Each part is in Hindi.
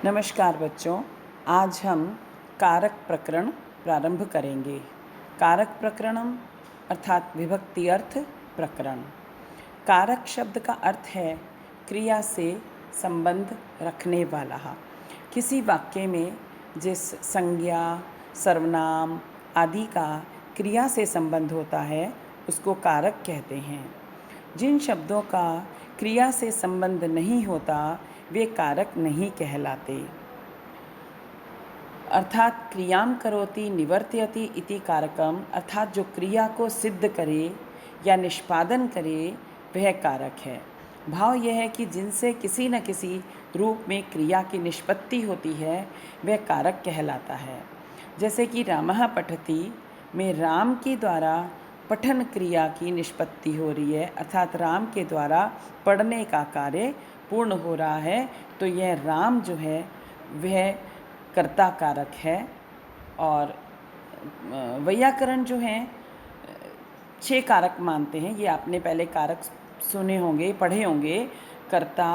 नमस्कार बच्चों, आज हम कारक प्रकरण प्रारंभ करेंगे। कारक प्रकरणम अर्थात विभक्ति अर्थ प्रकरण। कारक शब्द का अर्थ है क्रिया से संबंध रखने वाला। किसी वाक्य में जिस संज्ञा, सर्वनाम आदि का क्रिया से संबंध होता है उसको कारक कहते हैं। जिन शब्दों का क्रिया से संबंध नहीं होता वे कारक नहीं कहलाते। अर्थात क्रियाम करोति निवर्त्यति इति कारकम, अर्थात जो क्रिया को सिद्ध करे या निष्पादन करे वह कारक है। भाव यह है कि जिनसे किसी न किसी रूप में क्रिया की निष्पत्ति होती है वह कारक कहलाता है। जैसे कि रामः पठति में राम के द्वारा पठन क्रिया की निष्पत्ति हो रही है, अर्थात राम के द्वारा पढ़ने का कार्य पूर्ण हो रहा है, तो यह राम जो है वह कर्ता कारक है। और वैयाकरण जो हैं 6 कारक मानते हैं। ये आपने पहले कारक सुने होंगे, पढ़े होंगे। कर्ता,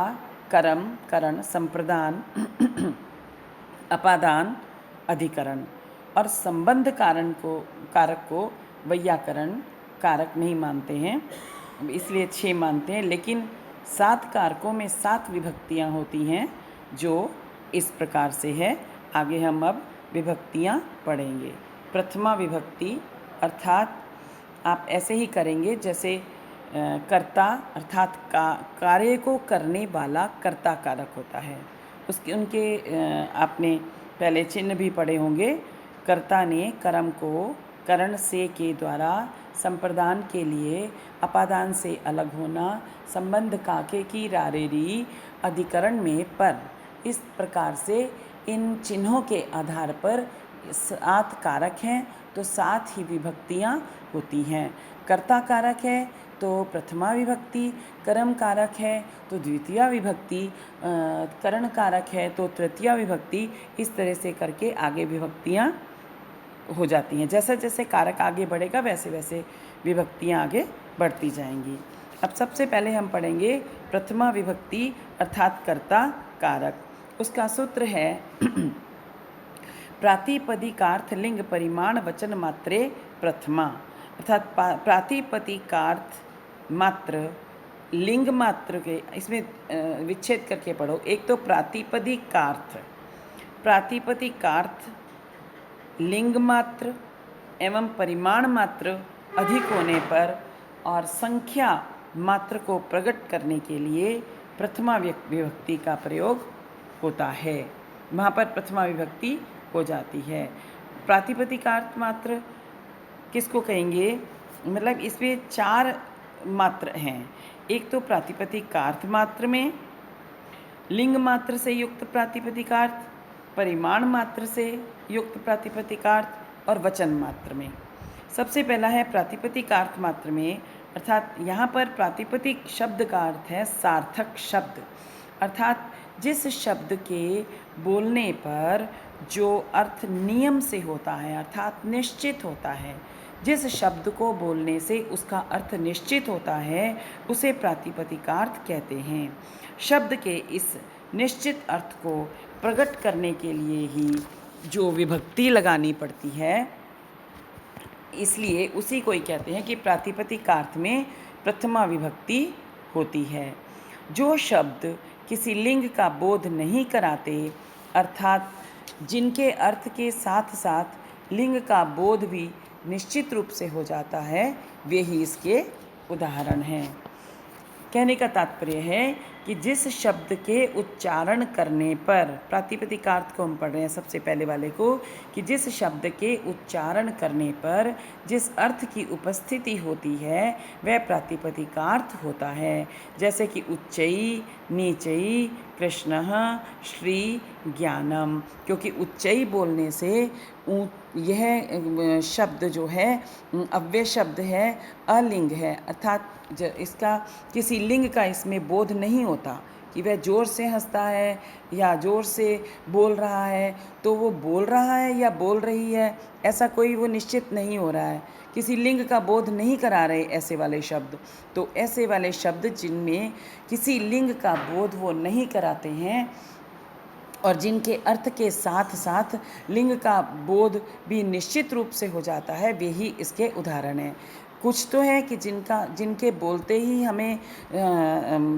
कर्म, करण, संप्रदान, अपादान, अधिकरण। और संबंध कारक को वैयाकरण कारक नहीं मानते हैं, इसलिए 6 मानते हैं। लेकिन 7 कारकों में 7 विभक्तियाँ होती हैं जो इस प्रकार से है। आगे हम अब विभक्तियाँ पढ़ेंगे। प्रथमा विभक्ति अर्थात आप ऐसे ही करेंगे जैसे कर्ता अर्थात कार्य को करने वाला कर्ता कारक होता है। उनके आपने पहले चिन्ह भी पढ़े होंगे। कर्ता ने कर्म को करण से के द्वारा संप्रदान के लिए अपादान से अलग होना, संबंध काके की रारेरी अधिकरण में पर। इस प्रकार से इन चिन्हों के आधार पर 7 कारक हैं तो 7 ही विभक्तियाँ होती हैं। कर्ता कारक है तो प्रथमा विभक्ति, कर्म कारक है तो द्वितीया विभक्ति, करण कारक है तो तृतीया विभक्ति। इस तरह से करके आगे विभक्तियाँ हो जाती हैं। जैसे जैसे कारक आगे बढ़ेगा वैसे वैसे विभक्तियाँ आगे बढ़ती जाएंगी। अब सबसे पहले हम पढ़ेंगे प्रथमा विभक्ति अर्थात कर्ता कारक। उसका सूत्र है प्रातिपदिकार्थ लिंग परिमाण वचन मात्रे प्रथमा, अर्थात प्रातिपदिकार्थ मात्र लिंग मात्र के, इसमें विच्छेद करके पढ़ो। एक तो प्रातिपदिकार्थ लिंग मात्र एवं परिमाण मात्र अधिक होने पर और संख्या मात्र को प्रकट करने के लिए प्रथमा विभक्ति का प्रयोग होता है। वहाँ पर प्रथमा विभक्ति हो जाती है। प्रातिपदिकार्थ मात्र किसको कहेंगे? मतलब इसमें 4 मात्र हैं। एक तो प्रातिपदिकार्थ मात्र में लिंग मात्र से युक्त प्रातिपदिकार्थ, परिमाण मात्र से युक्त प्रातिपदिकार्थ और वचन मात्र में। सबसे पहला है प्रातिपदिकार्थ मात्र में, अर्थात यहाँ पर प्रातिपदिक शब्द का अर्थ है सार्थक शब्द, अर्थात जिस शब्द के बोलने पर जो अर्थ नियम से होता है अर्थात निश्चित होता है, जिस शब्द को बोलने से उसका अर्थ निश्चित होता है उसे प्रातिपदिकार्थ कहते हैं। शब्द के इस निश्चित अर्थ को प्रकट करने के लिए ही जो विभक्ति लगानी पड़ती है, इसलिए उसी को ही कहते हैं कि प्रातिपदिकार्थ में प्रथमा विभक्ति होती है। जो शब्द किसी लिंग का बोध नहीं कराते, अर्थात जिनके अर्थ के साथ साथ लिंग का बोध भी निश्चित रूप से हो जाता है, वे ही इसके उदाहरण हैं। कहने का तात्पर्य है कि जिस शब्द के उच्चारण करने पर, प्रातिपदिकार्थ को हम पढ़ रहे हैं सबसे पहले वाले को, कि जिस शब्द के उच्चारण करने पर जिस अर्थ की उपस्थिति होती है वह प्रातिपदिकार्थ होता है। जैसे कि उच्चई, नीचई, कृष्णः, श्री, ज्ञानम। क्योंकि उच्चई बोलने से यह शब्द जो है अव्यय शब्द है, अलिंग है, अर्थात इसका किसी लिंग का इसमें बोध नहीं होता कि वह ज़ोर से हंसता है या ज़ोर से बोल रहा है, तो वो बोल रहा है या बोल रही है ऐसा कोई वो निश्चित नहीं हो रहा है। किसी लिंग का बोध नहीं करा रहे ऐसे वाले शब्द। तो ऐसे वाले शब्द जिनमें किसी लिंग का बोध वो नहीं कराते हैं और जिनके अर्थ के साथ साथ लिंग का बोध भी निश्चित रूप से हो जाता है, वे ही इसके उदाहरण हैं। कुछ तो है कि जिनके बोलते ही हमें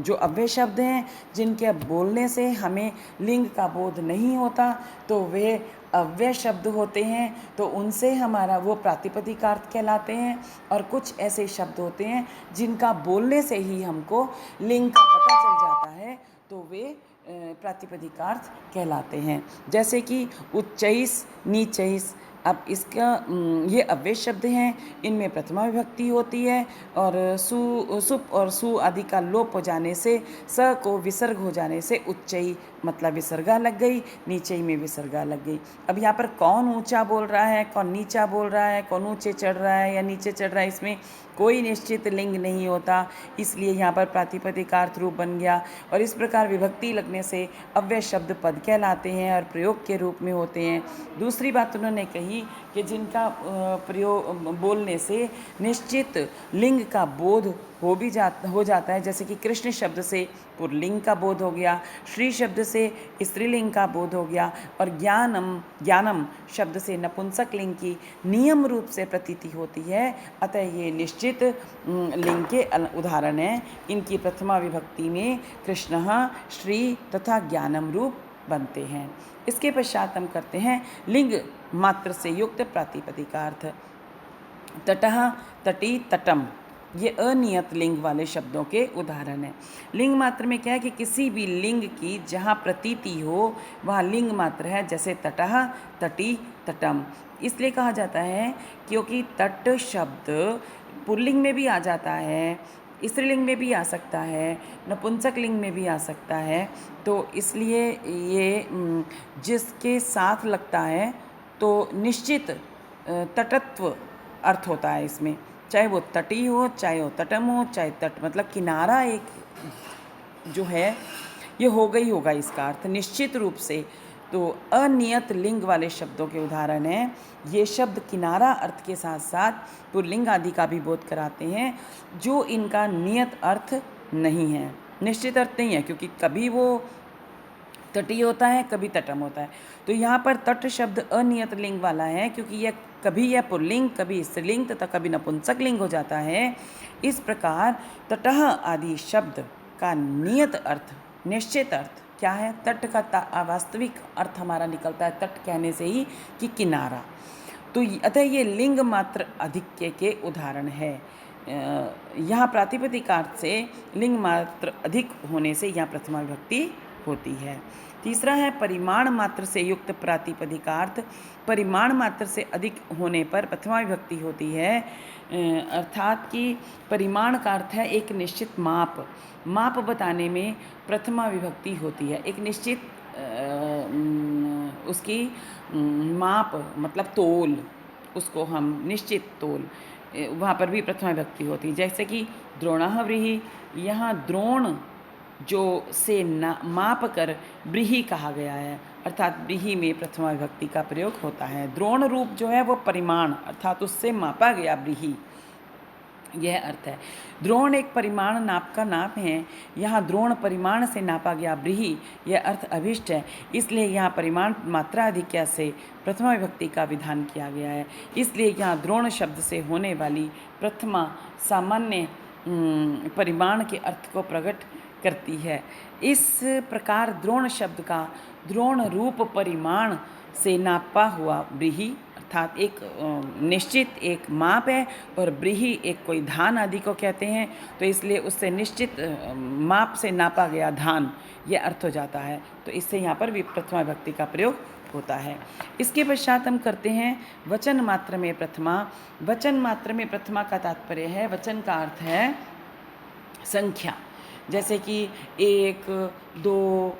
जो अव्यय शब्द हैं, जिनके बोलने से हमें लिंग का बोध नहीं होता, तो वे अव्यय शब्द होते हैं, तो उनसे हमारा वो प्रातिपदिकार्थ कहलाते हैं। और कुछ ऐसे शब्द होते हैं जिनका बोलने से ही हमको लिंग का पता चल जाता है, तो वे प्रातिपदिकार्थ कहलाते हैं। जैसे कि उच्चैस, नीचैस। अब इसका ये अव्यय शब्द हैं, इनमें प्रथमा विभक्ति होती है और सुप और सु आदि का लोप हो जाने से, स को विसर्ग हो जाने से उच्चई मतलब विसर्गा लग गई, नीचई में विसर्गा लग गई। अब यहाँ पर कौन ऊंचा बोल रहा है, कौन नीचा बोल रहा है, कौन ऊंचे चढ़ रहा है या नीचे चढ़ रहा है, इसमें कोई निश्चित लिंग नहीं होता, इसलिए यहाँ पर प्रातिपदिकार्थ रूप बन गया। और इस प्रकार विभक्ति लगने से अव्यय शब्द पद कहलाते हैं और प्रयोग के रूप में होते हैं। दूसरी बात उन्होंने कही कि जिनका प्रयोग बोलने से निश्चित लिंग का बोध हो जाता है, जैसे कि कृष्ण शब्द से पुल्लिंग का बोध हो गया, श्री शब्द से स्त्रीलिंग का बोध हो गया, और ज्ञानम शब्द से नपुंसक लिंग की नियम रूप से प्रतीति होती है। अतः ये निश्चित लिंग के उदाहरण हैं। इनकी प्रथमा विभक्ति में कृष्णः, श्री तथा ज्ञानम रूप बनते हैं। इसके पश्चात हम करते हैं लिंग मात्र से युक्त प्रातिपदिकार्थ। तटः, तटी, तटम, ये अनियत लिंग वाले शब्दों के उदाहरण हैं। लिंग मात्र में क्या है कि किसी भी लिंग की जहाँ प्रतीति हो वहाँ लिंग मात्र है, जैसे तटः, तटी, तटम। इसलिए कहा जाता है क्योंकि तट शब्द पुल्लिंग में भी आ जाता है, स्त्रीलिंग में भी आ सकता है, नपुंसक लिंग में भी आ सकता है, तो इसलिए ये जिसके साथ लगता है तो निश्चित तटत्व अर्थ होता है इसमें, चाहे वो तटी हो, चाहे वो तटम हो, चाहे तट मतलब किनारा एक जो है ये होगा ही होगा इसका अर्थ निश्चित रूप से। तो अनियत लिंग वाले शब्दों के उदाहरण हैं। ये शब्द किनारा अर्थ के साथ साथ पुल्लिंग आदि का भी बोध कराते हैं, जो इनका नियत अर्थ नहीं है, निश्चित अर्थ नहीं है, क्योंकि कभी वो तटी होता है, कभी तटम होता है। तो यहाँ पर तट शब्द अनियत लिंग वाला है, क्योंकि यह कभी यह पुल्लिंग, कभी स्त्रीलिंग तथा कभी नपुंसक लिंग हो जाता है। इस प्रकार तटः आदि शब्द का नियत अर्थ, निश्चित अर्थ क्या है? तट का वास्तविक अर्थ हमारा निकलता है तट कहने से ही कि किनारा। तो अतः ये लिंग मात्र अधिक्य के उदाहरण है। यहाँ प्रातिपदिकार्थ से लिंग मात्र अधिक होने से यहाँ प्रथमा विभक्ति होती है। तीसरा है परिमाण मात्र से युक्त प्रातिपदिकार्थ। परिमाण मात्र से अधिक होने पर प्रथमा विभक्ति होती है, अर्थात कि परिमाण का अर्थ है एक निश्चित माप, माप बताने में प्रथमा विभक्ति होती है। एक निश्चित उसकी माप मतलब तोल, उसको हम निश्चित तोल, वहाँ पर भी प्रथमा विभक्ति होती है। जैसे कि द्रोणः व्रीहि, यहाँ द्रोण जो से माप कर ब्रीहि कहा गया है, अर्थात ब्रीहि में प्रथमा विभक्ति का प्रयोग होता है। द्रोण रूप जो है वो परिमाण अर्थात उससे मापा गया ब्रीहि, यह अर्थ है। द्रोण एक परिमाण नाप का नाप है, यहाँ द्रोण परिमाण से नापा गया ब्रीहि, यह अर्थ अभिष्ट है। इसलिए यहाँ परिमाण मात्रा अधिक्य से प्रथमा विभक्ति का विधान किया गया है। इसलिए यहाँ द्रोण शब्द से होने वाली प्रथमा सामान्य परिमाण के अर्थ को प्रकट करती है। इस प्रकार द्रोण शब्द का द्रोण रूप परिमाण से नापा हुआ ब्रीहि अर्थात एक निश्चित एक माप है, और ब्रीहि एक कोई धान आदि को कहते हैं, तो इसलिए उससे निश्चित माप से नापा गया धान यह अर्थ हो जाता है। तो इससे यहाँ पर भी प्रथमा विभक्ति का प्रयोग होता है। इसके पश्चात हम करते हैं वचन मात्र में प्रथमा। वचन मात्र में प्रथमा का तात्पर्य है, वचन का अर्थ है संख्या, जैसे कि एक, दो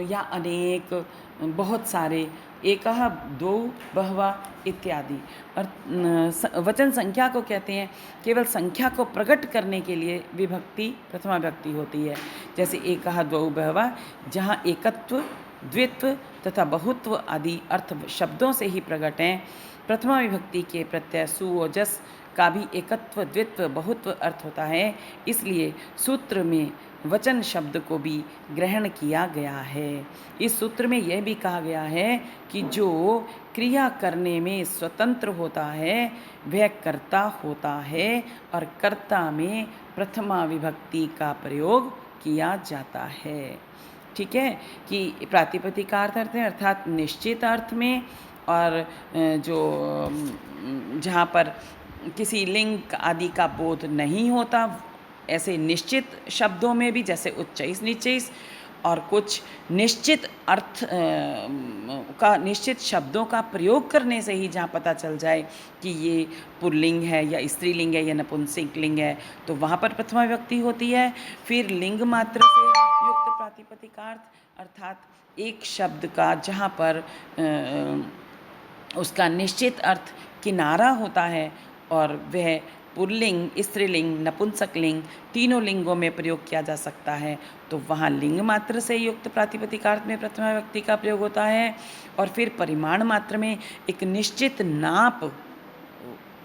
या अनेक, बहुत सारे, एकः, दो, बहवा इत्यादि। और वचन संख्या को कहते हैं, केवल संख्या को प्रकट करने के लिए विभक्ति प्रथमा विभक्ति होती है। जैसे एकः, द्वौ, बहवा, जहाँ एकत्व, द्वित्व तथा बहुत्व आदि अर्थ शब्दों से ही प्रकट हैं। प्रथमा विभक्ति के प्रत्यय सु और जस का भी एकत्व, द्वित्व, बहुत्व अर्थ होता है। इसलिए सूत्र में वचन शब्द को भी ग्रहण किया गया है। इस सूत्र में यह भी कहा गया है कि जो क्रिया करने में स्वतंत्र होता है वह कर्ता होता है और कर्ता में प्रथमा विभक्ति का प्रयोग किया जाता है। ठीक है, कि प्रातिपदिकार्थ अर्थ है अर्थात निश्चित अर्थ में, और जो जहाँ पर किसी लिंग आदि का बोध नहीं होता ऐसे निश्चित शब्दों में भी, जैसे उच्चैस निश्चैस, और कुछ निश्चित अर्थ का निश्चित शब्दों का प्रयोग करने से ही जहाँ पता चल जाए कि ये पुल्लिंग है या स्त्रीलिंग है या नपुंसक लिंग है, तो वहाँ पर प्रथमा विभक्ति होती है। फिर लिंग मात्र से युक्त प्रातिपदिकार्थ अर्थात एक शब्द का जहाँ पर उसका निश्चित अर्थ किनारा होता है और वह पुल्लिंग, स्त्रीलिंग, नपुंसकलिंग तीनों लिंगों में प्रयोग किया जा सकता है, तो वहाँ लिंग मात्र से युक्त प्रातिपदिकार्थ में प्रथमा विभक्ति का प्रयोग होता है। और फिर परिमाण मात्र में एक निश्चित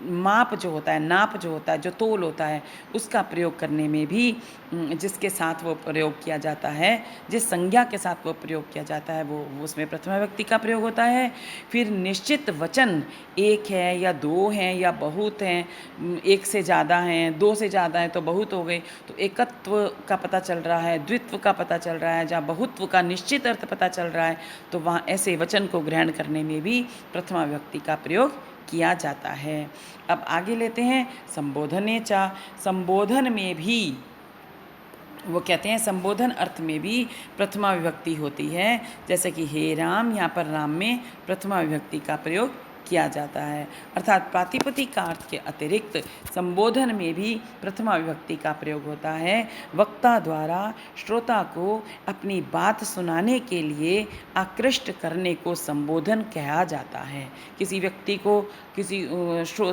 माप जो होता है, नाप जो होता है, जो तोल होता है, उसका प्रयोग करने में भी जिसके साथ वो प्रयोग किया जाता है, जिस संज्ञा के साथ वो प्रयोग किया जाता है, वो उसमें प्रथमा विभक्ति का प्रयोग होता है। फिर निश्चित वचन एक है या दो हैं या बहुत हैं, एक से ज़्यादा हैं, दो से ज़्यादा हैं तो बहुत हो गए, तो एकत्व का पता चल रहा है, द्वित्व का पता चल रहा है, जहाँ बहुत्व का निश्चित अर्थ पता चल रहा है, तो वहाँ ऐसे वचन को ग्रहण करने में भी प्रथमा विभक्ति का प्रयोग किया जाता है। अब आगे लेते हैं संबोधने चा। संबोधन में भी वो कहते हैं संबोधन अर्थ में भी प्रथमा विभक्ति होती है, जैसे कि हे राम, यहाँ पर राम में प्रथमा विभक्ति का प्रयोग किया जाता है। अर्थात प्रातिपदिकार्थ के अतिरिक्त संबोधन में भी प्रथमा विभक्ति का प्रयोग होता है। वक्ता द्वारा श्रोता को अपनी बात सुनाने के लिए आकृष्ट करने को संबोधन कहा जाता है। किसी व्यक्ति को, किसी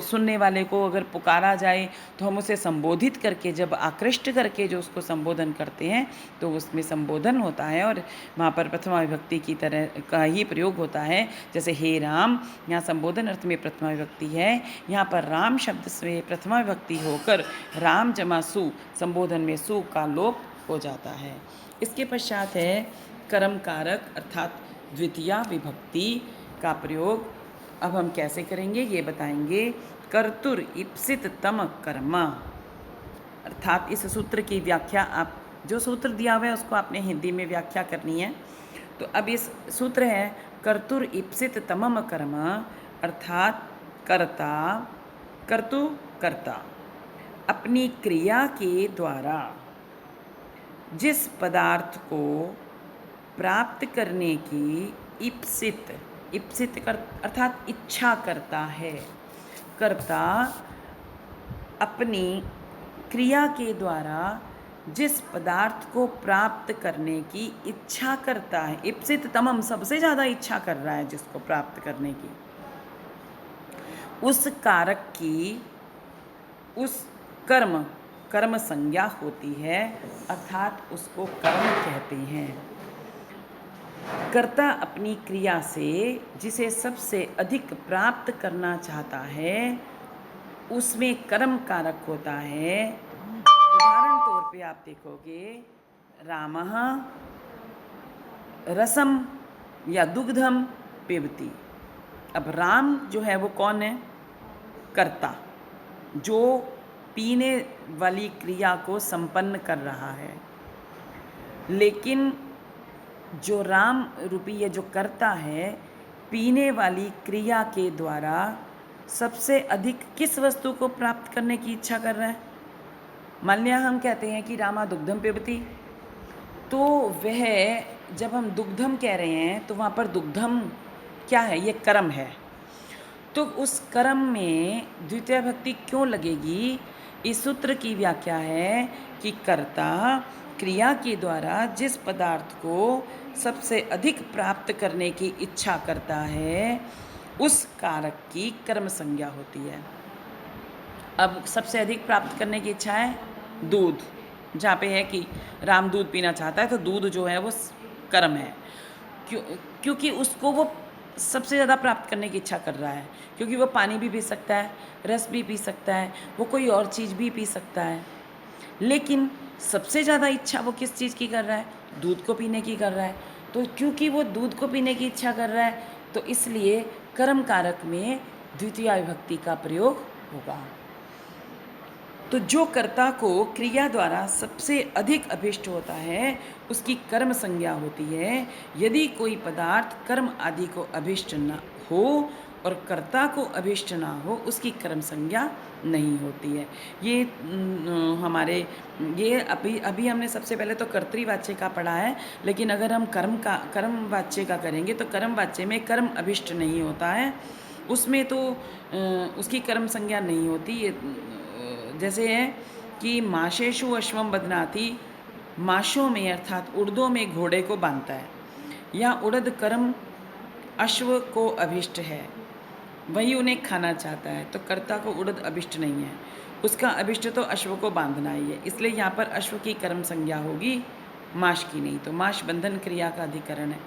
सुनने वाले को अगर पुकारा जाए तो हम उसे संबोधित करके, जब आकृष्ट करके जो उसको संबोधन करते हैं तो उसमें संबोधन होता है, और वहाँ पर प्रथमा विभक्ति की तरह का ही प्रयोग होता है। जैसे हे राम, यहाँ संबोधन अर्थ में प्रथमा विभक्ति है, यहाँ पर राम शब्द से प्रथमा विभक्ति होकर राम जमा सु, संबोधन में सु का लोप हो जाता है। इसके पश्चात है कर्म कारक अर्थात द्वितीया विभक्ति का प्रयोग। अब हम कैसे करेंगे ये बताएंगे। कर्तुर इप्सित तम कर्म, अर्थात इस सूत्र की व्याख्या, आप जो सूत्र दिया हुआ है उसको आपने हिंदी में व्याख्या करनी है। तो अब इस सूत्र है कर्तुर इप्सित तमम कर्म, अर्थात कर्ता, कर्तु कर्ता अपनी क्रिया के द्वारा जिस पदार्थ को प्राप्त करने की इप्सित अर्थात इच्छा करता है। कर्ता अपनी क्रिया के द्वारा जिस पदार्थ को प्राप्त करने की इच्छा करता है, इप्सित तमम सबसे ज़्यादा इच्छा कर रहा है जिसको प्राप्त करने की, उस कारक की उस कर्म संज्ञा होती है, अर्थात उसको कर्म कहते हैं। कर्ता अपनी क्रिया से जिसे सबसे अधिक प्राप्त करना चाहता है उसमें कर्म कारक होता है। उदाहरण तौर पे आप देखोगे रामः रसम या दुग्धम पिबति। अब राम जो है वो कौन है? कर्ता, जो पीने वाली क्रिया को संपन्न कर रहा है। लेकिन जो राम रूपी ये जो कर्ता है, पीने वाली क्रिया के द्वारा सबसे अधिक किस वस्तु को प्राप्त करने की इच्छा कर रहा है? मान लिया हम कहते हैं कि रामा दुग्धम पिबति, तो वह जब हम दुग्धम कह रहे हैं तो वहाँ पर दुग्धम क्या है? ये कर्म है। तो उस कर्म में द्वितीय भक्ति क्यों लगेगी? इस सूत्र की व्याख्या है कि कर्ता क्रिया के द्वारा जिस पदार्थ को सबसे अधिक प्राप्त करने की इच्छा करता है उस कारक की कर्म संज्ञा होती है। अब सबसे अधिक प्राप्त करने की इच्छा है दूध, जहाँ पे है कि राम दूध पीना चाहता है, तो दूध जो है वो कर्म है। क्योंकि उसको वो सबसे ज़्यादा प्राप्त करने की इच्छा कर रहा है, क्योंकि वो पानी भी पी सकता है, रस भी पी सकता है, वो कोई और चीज़ भी पी सकता है। लेकिन सबसे ज़्यादा इच्छा वो किस चीज़ की कर रहा है? दूध को पीने की कर रहा है। तो क्योंकि वो दूध को पीने की इच्छा कर रहा है, तो इसलिए कर्म कारक में द्वितीया विभक्ति का प्रयोग होगा। तो जो कर्ता को क्रिया द्वारा सबसे अधिक अभिष्ट होता है, उसकी कर्म संज्ञा होती है। यदि कोई पदार्थ कर्म आदि को अभिष्ट न हो और कर्ता को अभिष्ट ना हो, उसकी कर्म संज्ञा नहीं होती है। ये हमारे ये अभी हमने सबसे पहले तो कर्तृवाच्य का पढ़ा है, लेकिन अगर हम कर्म वाच्य का करेंगे तो कर्म वाच्य में कर्म अभिष्ट नहीं होता है, उसमें तो उसकी कर्म संज्ञा नहीं होती। ये जैसे है कि माशेषु अश्वम बदनाति, माशों में अर्थात उड़दों में घोड़े को बांधता है, या उड़द कर्म अश्व को अभिष्ट है, वही उन्हें खाना चाहता है, तो कर्ता को उड़द अभिष्ट नहीं है, उसका अभिष्ट तो अश्व को बांधना ही है, इसलिए यहाँ पर अश्व की कर्म संज्ञा होगी, माश की नहीं। तो माश बंधन क्रिया का अधिकरण है।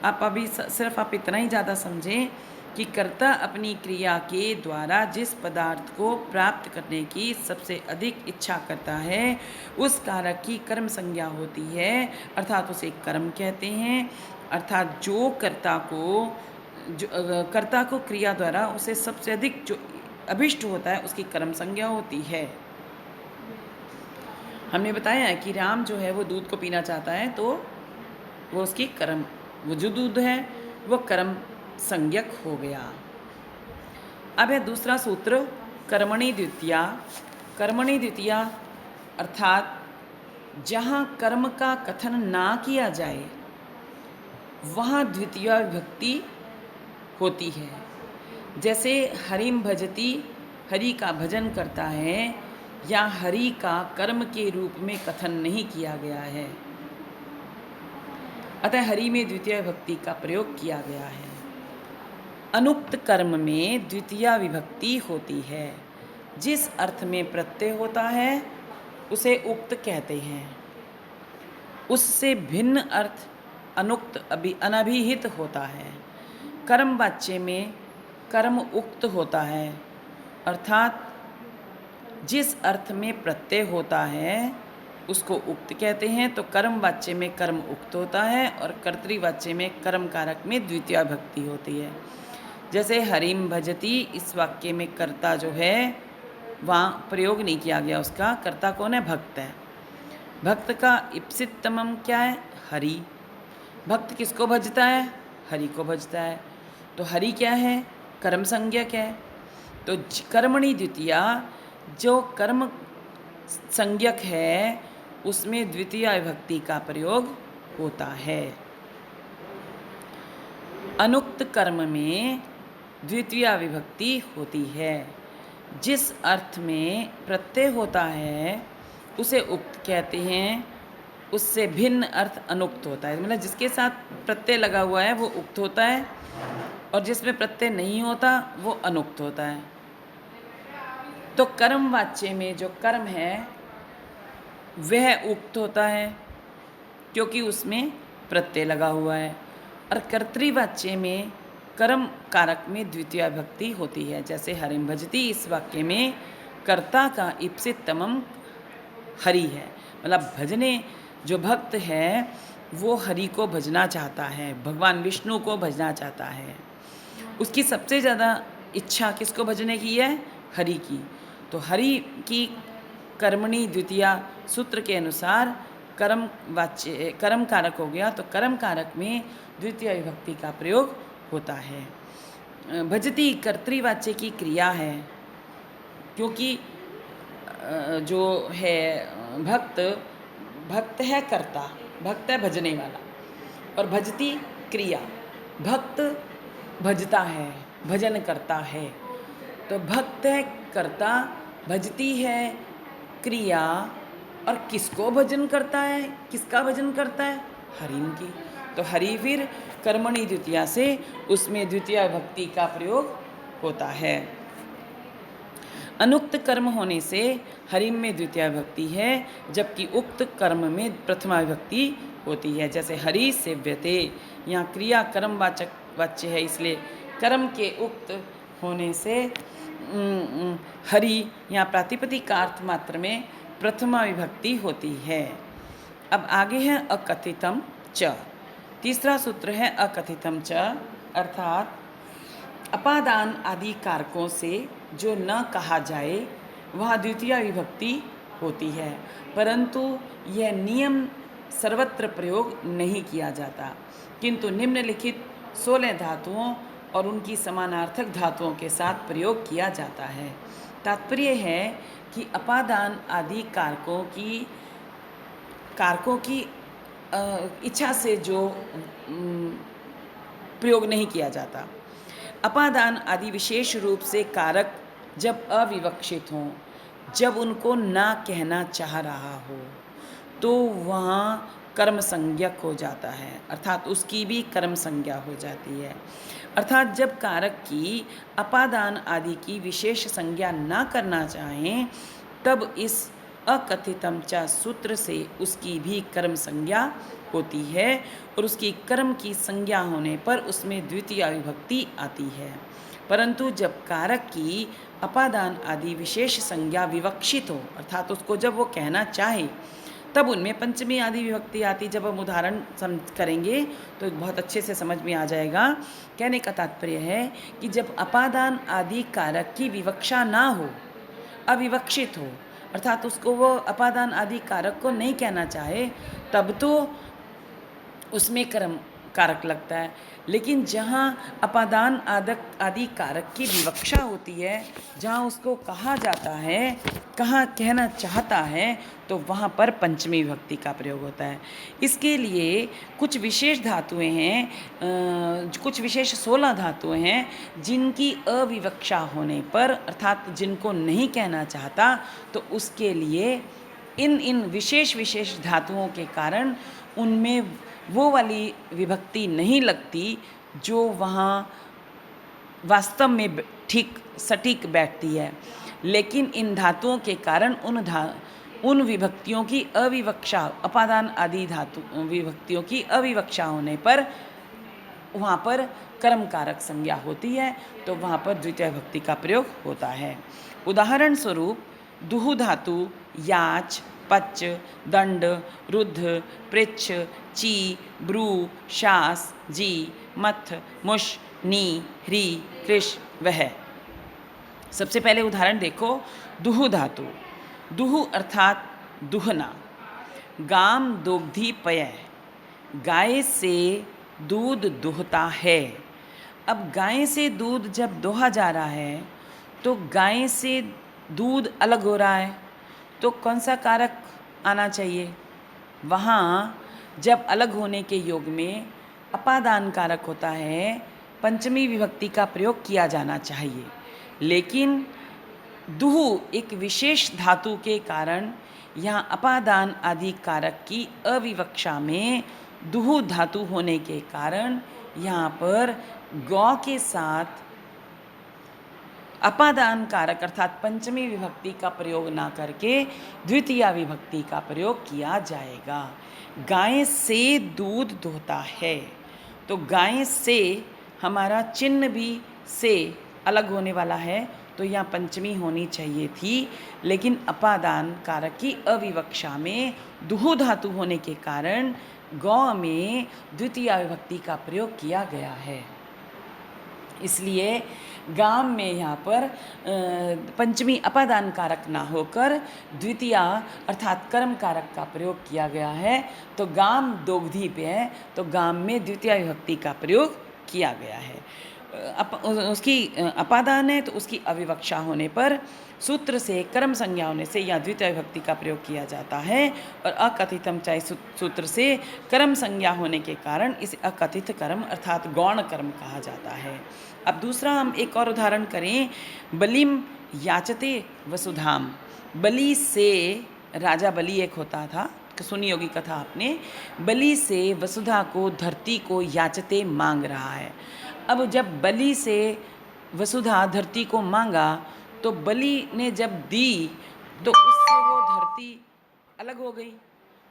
आप अभी सिर्फ आप इतना ही ज़्यादा समझें कि कर्ता अपनी क्रिया के द्वारा जिस पदार्थ को प्राप्त करने की सबसे अधिक इच्छा करता है, उस कारक की कर्म संज्ञा होती है, अर्थात उसे कर्म कहते हैं। अर्थात जो कर्ता को क्रिया द्वारा उसे सबसे अधिक जो अभिष्ट होता है, उसकी कर्म संज्ञा होती है। हमने बताया है कि राम जो है वो दूध को पीना चाहता है, तो वो उसकी कर्म, वो जो दूध है वो कर्म संज्ञक हो गया। अब है दूसरा सूत्र कर्मणि द्वितीया। कर्मणि द्वितीया अर्थात जहाँ कर्म का कथन ना किया जाए वहाँ द्वितीया विभक्ति होती है। जैसे हरिम भजती, हरि का भजन करता है, या हरि का कर्म के रूप में कथन नहीं किया गया है, अतः हरि में द्वितीय विभक्ति का प्रयोग किया गया है। अनुक्त कर्म में द्वितीया विभक्ति होती है। जिस अर्थ में प्रत्यय होता है उसे उक्त कहते हैं, उससे भिन्न अर्थ अनुक्त अनभिहित होता है। कर्म वाच्य में कर्म उक्त होता है, अर्थात जिस अर्थ में प्रत्यय होता है उसको उक्त कहते हैं। तो कर्म वाच्य में कर्म उक्त होता है और कर्तृवाच्य में कर्म कारक में द्वितीया विभक्ति होती है। जैसे हरिम भजती, इस वाक्य में कर्ता जो है वहाँ प्रयोग नहीं किया गया, उसका कर्ता कौन है? भक्त है। भक्त का इप्सितमम क्या है? हरि। भक्त किसको भजता है? हरि को भजता है। तो हरि क्या है? कर्म संज्ञक है। तो कर्मणि द्वितीया, जो कर्म संज्ञक है उसमें द्वितीया विभक्ति का प्रयोग होता है। अनुक्त कर्म में द्वितीया विभक्ति होती है। जिस अर्थ में प्रत्यय होता है उसे उक्त कहते हैं, उससे भिन्न अर्थ अनुक्त होता है। मतलब जिसके साथ प्रत्यय लगा हुआ है वो उक्त होता है, और जिसमें प्रत्यय नहीं होता वो अनुक्त होता है। तो कर्म वाच्य में जो कर्म है वह उक्त होता है क्योंकि उसमें प्रत्यय लगा हुआ है, और कर्तृवाच्य में कर्म कारक में द्वितीया विभक्ति होती है। जैसे हरिम भजती, इस वाक्य में कर्ता का इप्सितमम हरि है, मतलब भजने जो भक्त है वो हरि को भजना चाहता है, भगवान विष्णु को भजना चाहता है। उसकी सबसे ज़्यादा इच्छा किसको भजने की है? हरि की। तो हरि की कर्मणि द्वितीया सूत्र के अनुसार कर्म कारक हो गया, तो कर्म कारक में द्वितीय विभक्ति का प्रयोग होता है। भजती कर्तृवाच्य की क्रिया है, क्योंकि जो है भक्त है कर्ता, भक्त है भजने वाला, और भजती क्रिया, भक्त भजता है, भजन करता है। तो भक्त है कर्ता, भजती है क्रिया, और किसको भजन करता है? किसका भजन करता है? हरिम की। तो हरि फिर कर्मणि द्वितीया से उसमें द्वितीया विभक्ति का प्रयोग होता है। अनुक्त कर्म होने से हरिम में द्वितीया विभक्ति है, जबकि उक्त कर्म में प्रथमा विभक्ति होती है। जैसे हरि सेव्यते, यहाँ क्रिया कर्म वाच्य है, इसलिए कर्म के उक्त होने से हरि यहाँ प्रातिपदिक अर्थ मात्र में प्रथमा विभक्ति होती है। अब आगे है अकथितम च। तीसरा सूत्र है अकथितम च, अर्थात अपादान आदि कारकों से जो न कहा जाए वह द्वितीय विभक्ति होती है, परंतु यह नियम सर्वत्र प्रयोग नहीं किया जाता, किंतु निम्नलिखित 16 धातुओं और उनकी समानार्थक धातुओं के साथ प्रयोग किया जाता है। तात्पर्य है कि अपादान आदि कारकों की इच्छा से जो प्रयोग नहीं किया जाता। अपादान आदि विशेष रूप से कारक जब अविवक्षित हों, जब उनको ना कहना चाह रहा हो, तो वहाँ कर्म संज्ञक हो जाता है, अर्थात उसकी भी कर्म संज्ञा हो जाती है। अर्थात जब कारक की अपादान आदि की विशेष संज्ञा ना करना चाहें, तब इस अकथितम च सूत्र से उसकी भी कर्म संज्ञा होती है, और उसकी कर्म की संज्ञा होने पर उसमें द्वितीय विभक्ति आती है। परंतु जब कारक की अपादान आदि विशेष संज्ञा विवक्षित हो, अर्थात उसको जब वो कहना चाहे, तब उनमें पंचमी आदि विभक्ति आती। जब हम उदाहरण करेंगे तो बहुत अच्छे से समझ में आ जाएगा। कहने का तात्पर्य है कि जब अपादान आदि कारक की विवक्षा ना हो, अविवक्षित हो, अर्थात उसको वो अपादान आदि कारक को नहीं कहना चाहे, तब तो उसमें कर्म कारक लगता है। लेकिन जहाँ अपादान आदि कारक की विवक्षा होती है, जहाँ उसको कहा जाता है, कहाँ कहना चाहता है, तो वहाँ पर पंचमी विभक्ति का प्रयोग होता है। इसके लिए कुछ विशेष धातुएं हैं, कुछ विशेष 16 धातुएं हैं जिनकी अविवक्षा होने पर, अर्थात जिनको नहीं कहना चाहता, तो उसके लिए इन विशेष धातुओं के कारण उनमें वो वाली विभक्ति नहीं लगती जो वहाँ वास्तव में ठीक सटीक बैठती है। लेकिन इन धातुओं के कारण उन विभक्तियों की अविवक्षा, अपादान आदि धातु विभक्तियों की अविवक्षा होने पर वहाँ पर कर्म कारक संज्ञा होती है, तो वहाँ पर द्वितीय विभक्ति का प्रयोग होता है। उदाहरण स्वरूप दुहु धातु याच, पच, दंड, रुद्ध, पृच्छ, ची, ब्रू, शास, जी, मथ, मुश, नी, ह्री, कृश, वह। सबसे पहले उदाहरण देखो। दुहु धातु, दुहु अर्थात दुहना। गाम दोग्धी पय, गाय से दूध दुहता है। अब गाय से दूध जब दोहा जा रहा है, तो गाय से दूध अलग हो रहा है, तो कौन सा कारक आना चाहिए? वहाँ जब अलग होने के योग में अपादान कारक होता है, पंचमी विभक्ति का प्रयोग किया जाना चाहिए। लेकिन दुहु एक विशेष धातु के कारण यहाँ अपादान आदि कारक की अविवक्षा में दुहु धातु होने के कारण यहाँ पर गौ के साथ अपादान कारक अर्थात पंचमी विभक्ति का प्रयोग ना करके द्वितीय विभक्ति का प्रयोग किया जाएगा। गाय से दूध दुहता है, तो गाय से हमारा चिन्ह भी से अलग होने वाला है, तो यहाँ पंचमी होनी चाहिए थी। लेकिन अपादान कारक की अविवक्षा में दुहु धातु होने के कारण गौ में द्वितीय विभक्ति का प्रयोग किया गया है। इसलिए गाम में यहाँ पर पंचमी अपादान कारक ना होकर द्वितीय अर्थात कर्म कारक का प्रयोग किया गया है। तो गाम दोग्धी पे है, तो गाम में द्वितीय विभक्ति का प्रयोग किया गया है। उसकी अपादान है, तो उसकी अविवक्षा होने पर सूत्र से कर्म संज्ञा होने से या द्वितीय विभक्ति का प्रयोग किया जाता है। और अकथितम चाहे सूत्र से कर्म संज्ञा होने के कारण इसे अकथित कर्म अर्थात गौण कर्म कहा जाता है। अब दूसरा हम एक और उदाहरण करें। बलिम याचते वसुधाम। बलि से, राजा बलि एक होता था, सुनी होगी कथा आपने। बलि से वसुधा को, धरती को याचते मांग रहा है। अब जब बलि से वसुधा धरती को मांगा, तो बलि ने जब दी तो उससे वो धरती अलग हो गई।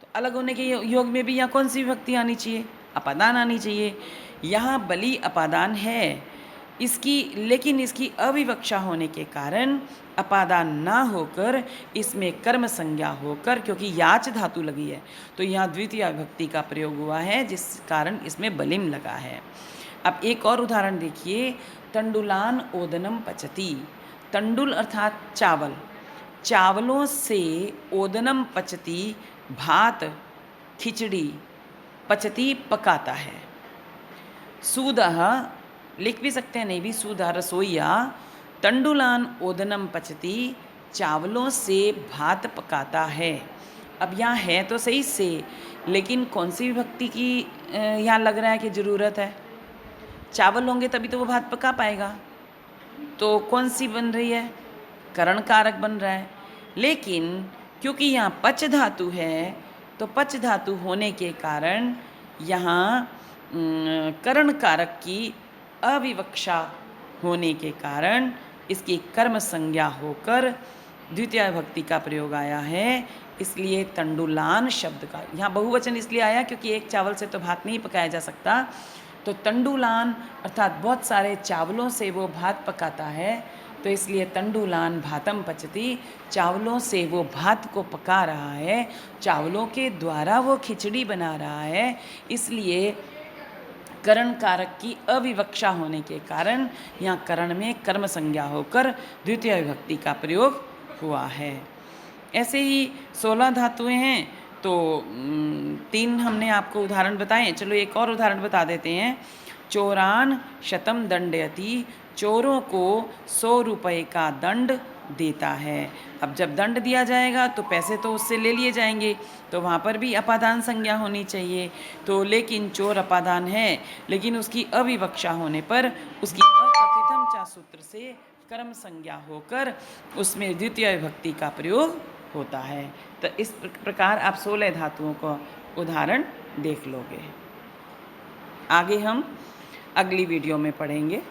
तो अलग होने के योग में भी यहाँ कौन सी विभक्ति आनी चाहिए? अपादान आनी चाहिए। यहाँ बलि अपादान है, लेकिन इसकी अविवक्षा होने के कारण अपादान ना होकर इसमें कर्म संज्ञा होकर, क्योंकि याच धातु लगी है तो यहाँ द्वितीय विभक्ति का प्रयोग हुआ है, जिस कारण इसमें बलिम लगा है। अब एक और उदाहरण देखिए, तंडुलान ओदनम पचती। तंडुल अर्थात चावल, चावलों से ओदनम पचती, भात खिचड़ी, पचती पकाता है। सूदह लिख भी सकते हैं, नहीं भी, सूदह रसोईया तंडुलान ओदनम पचती, चावलों से भात पकाता है। अब यहाँ है तो सही से, लेकिन कौन सी विभक्ति की यहाँ लग रहा है कि ज़रूरत है? चावल होंगे तभी तो वो भात पका पाएगा, तो कौन सी बन रही है? करण कारक बन रहा है। लेकिन क्योंकि यहाँ पच धातु है, तो पच धातु होने के कारण यहाँ करण कारक की अविवक्षा होने के कारण इसकी कर्म संज्ञा होकर द्वितीय विभक्ति का प्रयोग आया है। इसलिए तंडुलान शब्द का यहाँ बहुवचन इसलिए आया क्योंकि एक चावल से तो भात नहीं पकाया जा सकता, तो तंडुलान अर्थात बहुत सारे चावलों से वो भात पकाता है, तो इसलिए तंडुलान भातम पचती, चावलों से वो भात को पका रहा है, चावलों के द्वारा वो खिचड़ी बना रहा है। इसलिए करण कारक की अविवक्षा होने के कारण यहाँ करण में कर्म संज्ञा होकर द्वितीय विभक्ति का प्रयोग हुआ है। ऐसे ही 16 धातुएं हैं, तो 3 हमने आपको उदाहरण बताए। चलो एक और उदाहरण बता देते हैं। चोरान शतम दंडयति, चोरों को 100 रुपये का दंड देता है। अब जब दंड दिया जाएगा तो पैसे तो उससे ले लिए जाएंगे, तो वहाँ पर भी अपादान संज्ञा होनी चाहिए। तो लेकिन चोर अपादान है, लेकिन उसकी अविवक्षा होने पर उसकी अकथितम चा सूत्र से कर्म संज्ञा होकर उसमें द्वितीय विभक्ति का प्रयोग होता है। तो इस प्रकार आप 16 धातुओं का उदाहरण देख लोगे। आगे हम अगली वीडियो में पढ़ेंगे।